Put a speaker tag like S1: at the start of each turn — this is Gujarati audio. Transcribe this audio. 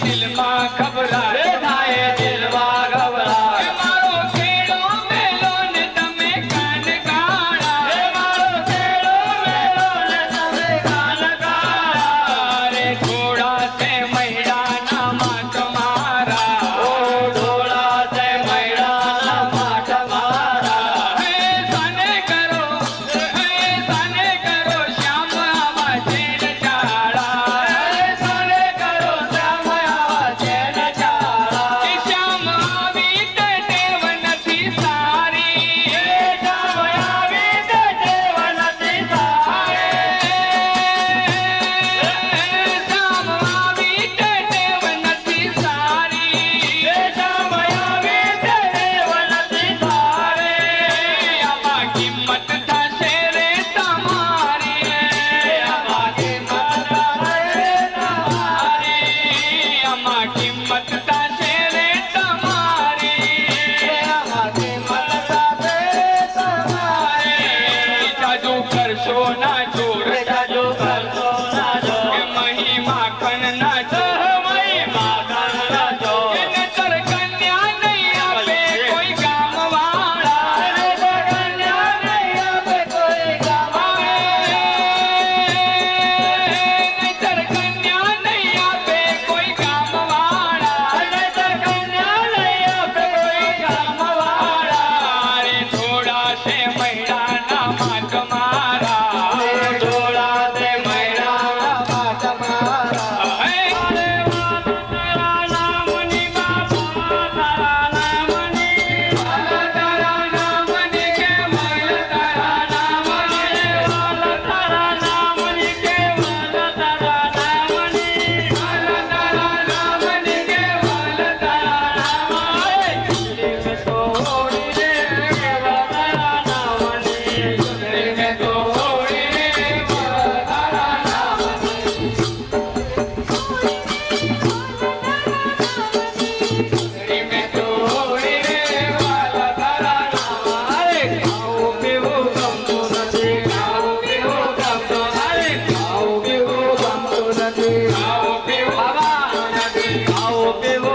S1: દિલમાં ઘબરાટ થાય દિલમાં ઘબરાટ મારો ખેડો મેલો ને તમે કાન કાળા મારો ખેડો મેલો ને તમે કાન કાળા રે થોડા છે મૈડાના માટ મારા ઓ થોડા છે મૈડાના માટ મારા હે સાને કરો શ્યામ આવા છે ને ચાળા હે સાને કરો શ્યામ આવા છે ને ચાળા કે શ્યામ આવી તે ટેવ નથી સારી હે શ્યામ આવી તે ટેવ નથી સારી શ્યામ આવી તે ટેવ નથી સારી હે શ્યામ આવી તે ટેવ નથી સારી આમાં કિંમત થશે રે તમારી આમાં કિંમત થશે રે તમારી આમાં કિંમત થશે રે તમારી આમાં કિંમત થશે તમારી જાદુ કરશો ના જોર જાદુ કરશો ના જોર કે મહી માખણ ના જોર મહી માખણ ના જોર નજર કન્યા નહીં આપે કોઈ ગામ વાળા નજર કન્યા નહીં આપે કોઈ ગામ નજર કન્યા નહીં આપે કોઈ ગામ વાળા નજર કન્યા નહીં આપે કોઈ ગામ વાળા રે થોડા છે મૈડાના માટ મારા થોડા છે મૈડાના માટ મારા હે તારા નામની બાપા તારા નામની તારા નામની કે મલ તારા નામની તારા નામની કે મલ તારા નામની તારા નામની કે મલ તારા નામની દિલ મે તોડી રે તારા નામની દિલ મે તોડી રે તારા નામની દિલ મે તોડી રે વાલા તારા નામ ખાવું પીવું ગમતું નથી ખાવું પીવું ગમતું નથી ખાવું પીવું ગમતું નથી ખાવું પીવું બાબા નથી ખાવું પીવું